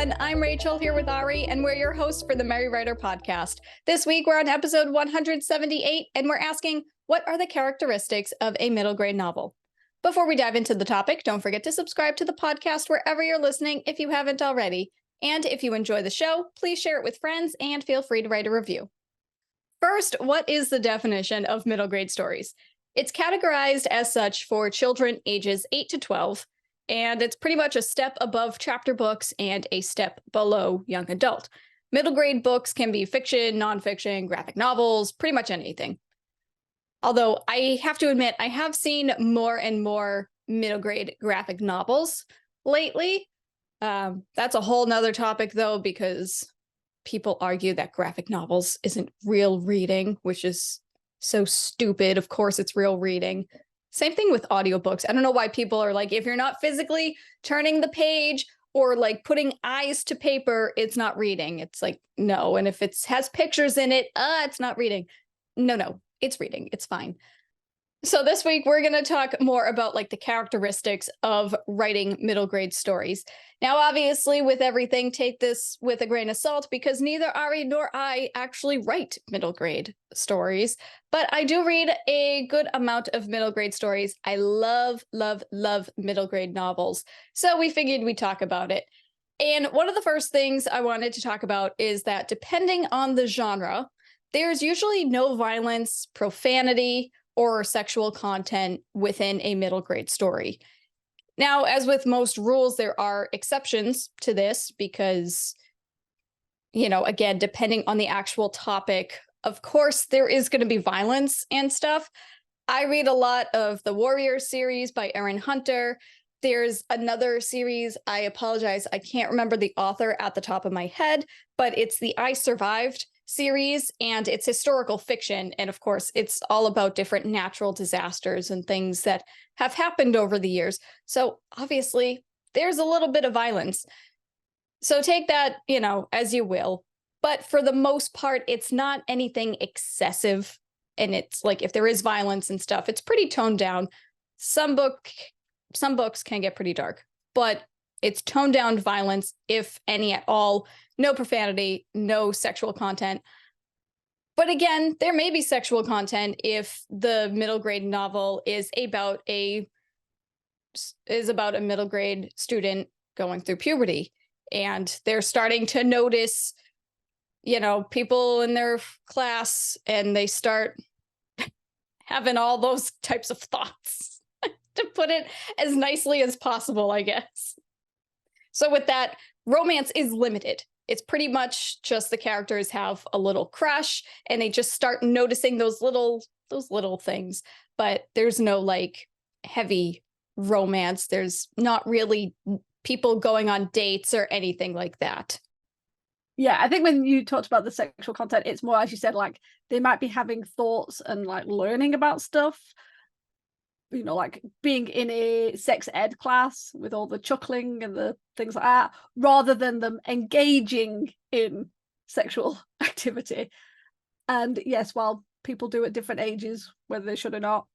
everyone. I'm Rachel here with Ari, and we're your hosts for the Merry Writer podcast. This week, we're on episode 178, and we're asking, what are the characteristics of a middle grade novel? Before we dive into the topic, don't forget to subscribe to the podcast wherever you're listening if you haven't already. And if you enjoy the show, please share it with friends and feel free to write a review. First, what is the definition of middle grade stories? It's categorized as such for children ages 8 to 12, and it's pretty much a step above chapter books and a step below young adult. Middle grade books can be fiction, nonfiction, graphic novels, pretty much anything. Although I have to admit, I have seen more and more middle grade graphic novels lately. That's a whole nother topic, though, because people argue that graphic novels isn't real reading, which is so stupid. Of course, it's real reading. Same thing with audiobooks. I don't know why people are like, if you're not physically turning the page or like putting eyes to paper, it's not reading. It's like, no. And if it has pictures in it, it's not reading. No, it's reading. It's fine. So this week, we're going to talk more about like the characteristics of writing middle grade stories. Now, obviously, with everything, take this with a grain of salt because neither Ari nor I actually write middle grade stories, but I do read a good amount of middle grade stories. I love middle grade novels. So we figured we'd talk about it. And one of the first things I wanted to talk about is that depending on the genre, there's usually no violence, profanity, or sexual content within a middle grade story. Now, as with most rules, there are exceptions to this because, again, depending on the actual topic, of course, there is going to be violence and stuff. I read a lot of the Warrior series by Aaron Hunter. There's another series, I apologize, I can't remember the author at the top of my head, but it's the I Survived series, and it's historical fiction. And of course, it's all about different natural disasters and things that have happened over the years. So obviously, there's a little bit of violence. So take that, as you will. But for the most part, it's not anything excessive. And it's like, if there is violence and stuff, it's pretty toned down. Some books can get pretty dark, but it's toned down violence, if any at all. No profanity, no sexual content. But again, there may be sexual content if the middle grade novel is about a middle grade student going through puberty, and they're starting to notice, people in their class, and they start having all those types of thoughts, to put it as nicely as possible, I guess. So with that, romance is limited. It's pretty much just the characters have a little crush and they just start noticing those little things, but there's no like heavy romance. There's not really people going on dates or anything like that. Yeah, I think when you talked about the sexual content, it's more, as you said, like they might be having thoughts and like learning about stuff. Like being in a sex ed class with all the chuckling and the things like that, rather than them engaging in sexual activity. And yes, while people do at different ages, whether they should or not,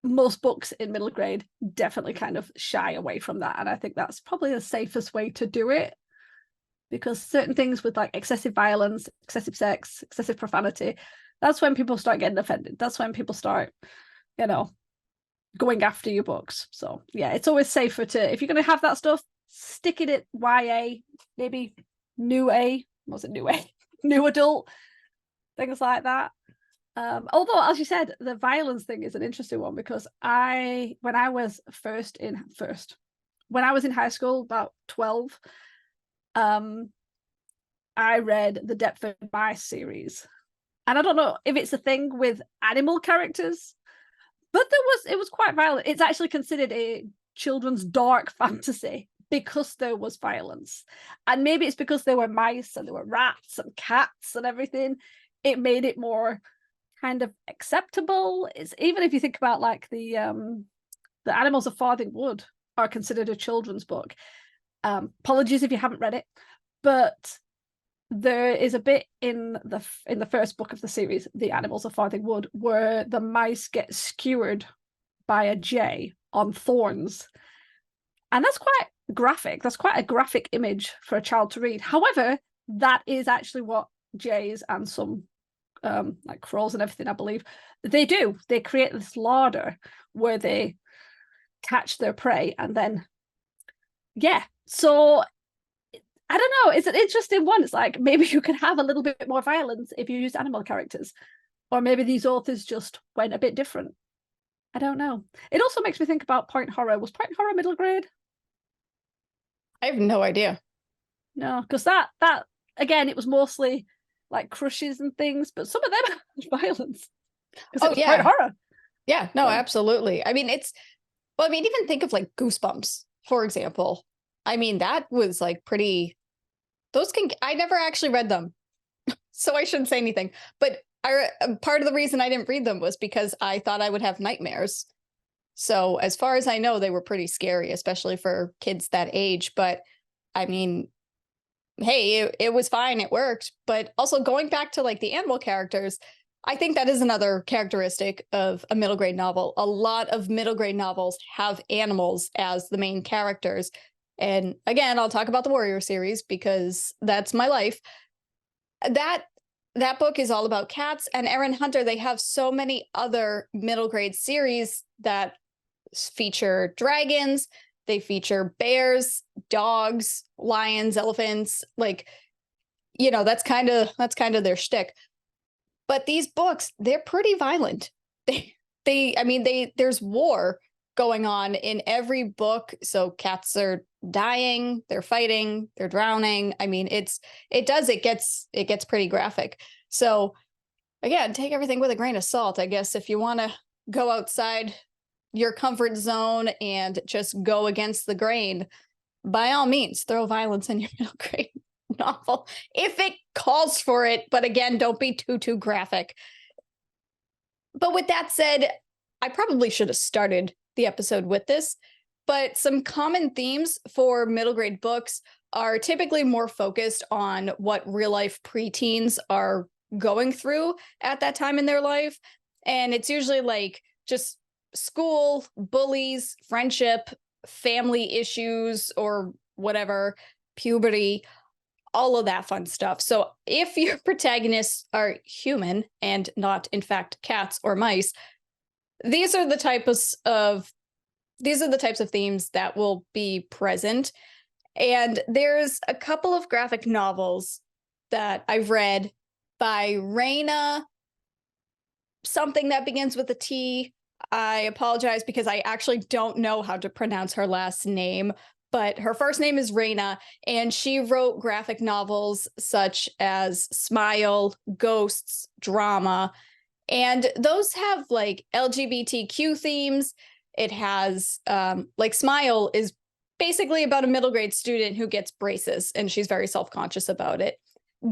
most books in middle grade definitely kind of shy away from that. And I think that's probably the safest way to do it, because certain things with like excessive violence, excessive sex, excessive profanity, that's when people start getting offended. That's when people start, going after your books. So yeah, it's always safer to, if you're going to have that stuff, stick it at YA, maybe new adult, things like that. Although, as you said, the violence thing is an interesting one, because when I was in high school, about 12, I read the Deptford Mice series, and I don't know if it's a thing with animal characters, but it was quite violent. It's actually considered a children's dark fantasy because there was violence. And maybe it's because there were mice and there were rats and cats and everything. It made it more kind of acceptable. It's, even if you think about like the Animals of Farthing Wood are considered a children's book. Apologies if you haven't read it, but there is a bit in the first book of the series, The Animals of Farthing Wood, where the mice get skewered by a jay on thorns, and that's quite graphic. That's quite a graphic image for a child to read. However, that is actually what jays and some like crows and everything, I believe, they do. They create this larder where they catch their prey, and then so I don't know, it's an interesting one. It's like maybe you could have a little bit more violence if you use animal characters, or maybe these authors just went a bit different. I don't know. It also makes me think about point horror. Was point horror middle grade? I have no idea. No, because that again, it was mostly like crushes and things, but some of them had violence because it was point horror. Yeah, no, absolutely. I mean, even think of like Goosebumps, for example. I mean, that was like pretty, I never actually read them, so I shouldn't say anything. But part of the reason I didn't read them was because I thought I would have nightmares. So as far as I know, they were pretty scary, especially for kids that age. But I mean, hey, it was fine. It worked. But also going back to like the animal characters, I think that is another characteristic of a middle grade novel. A lot of middle grade novels have animals as the main characters. And again, I'll talk about the Warrior series because that's my life. That book is all about cats, and Aaron Hunter, they have so many other middle grade series that feature dragons, they feature bears, dogs, lions, elephants, like, that's kind of their shtick. But these books, they're pretty violent. There's war going on in every book. So cats are dying, they're fighting, they're drowning. I mean, it gets pretty graphic. So again, take everything with a grain of salt, I guess, if you want to go outside your comfort zone and just go against the grain. By all means, throw violence in your middle grade novel if it calls for it, but again, don't be too graphic. But with that said, I probably should have started the episode with this, but some common themes for middle grade books are typically more focused on what real life preteens are going through at that time in their life. And it's usually like just school, bullies, friendship, family issues, or whatever, puberty, all of that fun stuff. So if your protagonists are human and not, in fact, cats or mice, these are the types of themes that will be present. And there's a couple of graphic novels that I've read by Raina, something that begins with a T. I apologize because I actually don't know how to pronounce her last name, but her first name is Raina, and she wrote graphic novels such as Smile, Ghosts, Drama, and those have like LGBTQ themes. It has like Smile is basically about a middle grade student who gets braces, and she's very self-conscious about it.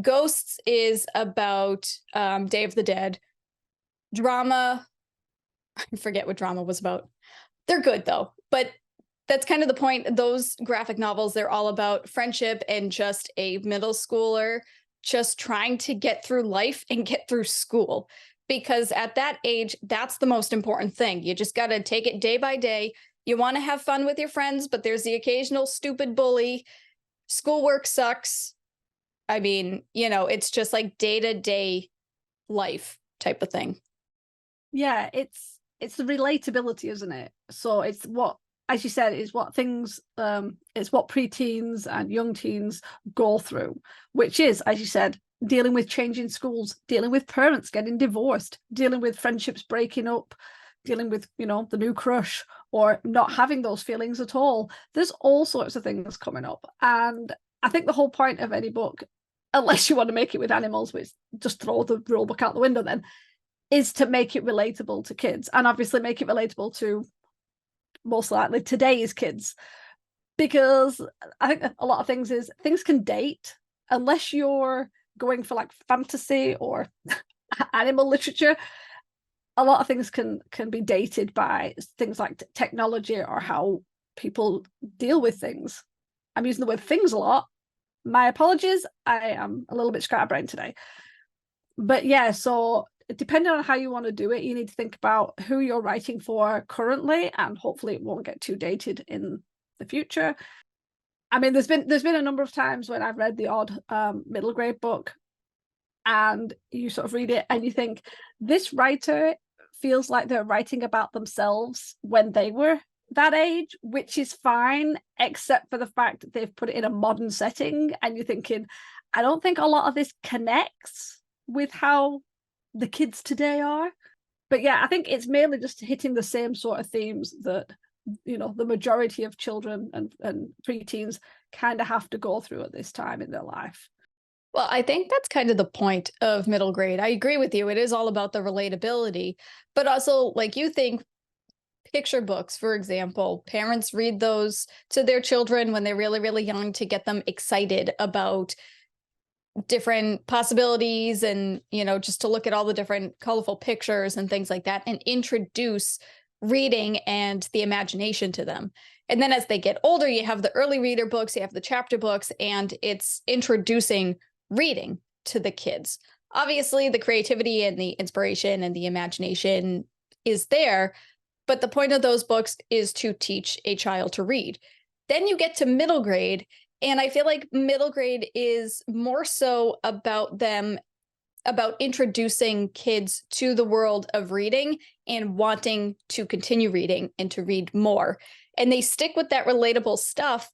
Ghosts is about Day of the Dead. Drama, I forget what Drama was about. They're good though, but that's kind of the point. Those graphic novels, they're all about friendship and just a middle schooler just trying to get through life and get through school. Because at that age, that's the most important thing. You just got to take it day by day. You want to have fun with your friends, but there's the occasional stupid bully. Schoolwork sucks. I mean, it's just like day-to-day life type of thing. Yeah, it's the relatability, isn't it? So it's what, as you said, it's what preteens and young teens go through, which is, as you said, dealing with changing schools, dealing with parents getting divorced, dealing with friendships breaking up, dealing with, the new crush, or not having those feelings at all. There's all sorts of things coming up. And I think the whole point of any book, unless you want to make it with animals, which just throw the rule book out the window then, is to make it relatable to kids, and obviously make it relatable to most likely today's kids. Because I think a lot of things can date unless you're going for like fantasy or animal literature. A lot of things can be dated by things like technology or how people deal with things. I'm using the word things a lot. My apologies. I am a little bit scatterbrained today. But yeah, so depending on how you want to do it, you need to think about who you're writing for currently, and hopefully it won't get too dated in the future. I mean, there's been a number of times when I've read the odd middle grade book, and you sort of read it and you think, this writer feels like they're writing about themselves when they were that age, which is fine, except for the fact that they've put it in a modern setting, and you're thinking, I don't think a lot of this connects with how the kids today are. But yeah, I think it's mainly just hitting the same sort of themes that, you know, the majority of children and preteens kind of have to go through at this time in their life. Well, I think that's kind of the point of middle grade. I agree with you. It is all about the relatability, but also, like, you think picture books, for example, parents read those to their children when they're really, really young to get them excited about different possibilities and, you know, just to look at all the different colorful pictures and things like that and introduce reading and the imagination to them. And then as they get older, you have the early reader books, you have the chapter books, and it's introducing reading to the kids. Obviously, the creativity and the inspiration and the imagination is there, but the point of those books is to teach a child to read. Then you get to middle grade, and I feel like middle grade is more so about introducing kids to the world of reading and wanting to continue reading and to read more. And they stick with that relatable stuff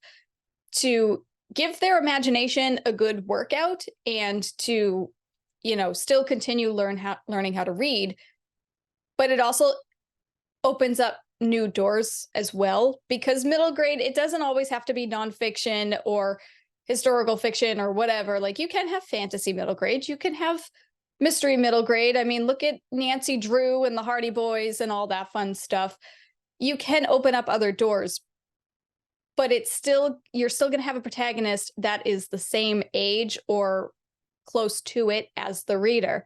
to give their imagination a good workout and to, you know, still continue learning how to read. But it also opens up new doors as well, because middle grade, it doesn't always have to be nonfiction or historical fiction or whatever. Like, you can have fantasy middle grade, you can have mystery middle grade. I mean, look at Nancy Drew and the Hardy Boys and all that fun stuff. You can open up other doors, but you're still going to have a protagonist that is the same age or close to it as the reader.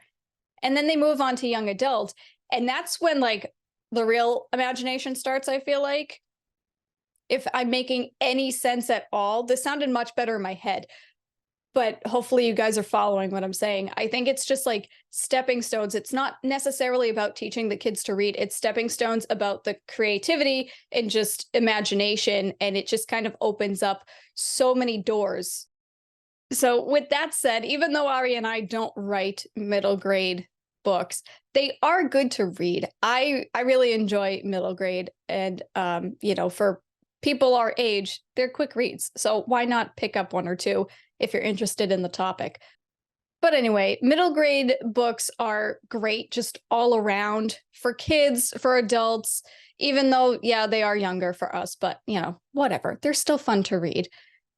And then they move on to young adult, and that's when, like, the real imagination starts, I feel like. If I'm making any sense at all, this sounded much better in my head, but hopefully you guys are following what I'm saying. I think it's just like stepping stones. It's not necessarily about teaching the kids to read. It's stepping stones about the creativity and just imagination. And it just kind of opens up so many doors. So with that said, even though Ari and I don't write middle grade books, they are good to read. I really enjoy middle grade, and you know, for people our age, they're quick reads. So why not pick up one or two if you're interested in the topic? But anyway, middle grade books are great just all around for kids, for adults, even though, yeah, they are younger for us, but, you know, whatever. They're still fun to read.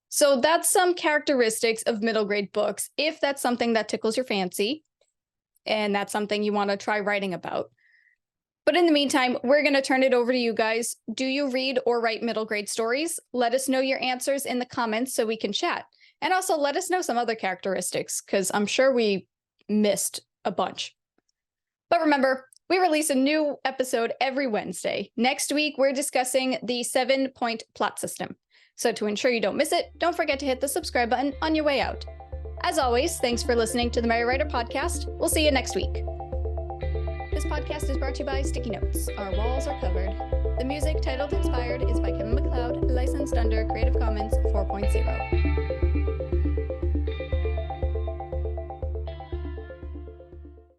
So that's some characteristics of middle grade books, if that's something that tickles your fancy and that's something you want to try writing about. But in the meantime, we're going to turn it over to you guys. Do you read or write middle grade stories? Let us know your answers in the comments so we can chat. And also let us know some other characteristics, because I'm sure we missed a bunch. But remember, we release a new episode every Wednesday. Next week, we're discussing the 7-point plot system. So to ensure you don't miss it, don't forget to hit the subscribe button on your way out. As always, thanks for listening to the Merry Writer Podcast. We'll see you next week. This podcast is brought to you by Sticky Notes. Our walls are covered. The music, titled Inspired, is by Kevin MacLeod, licensed under Creative Commons 4.0.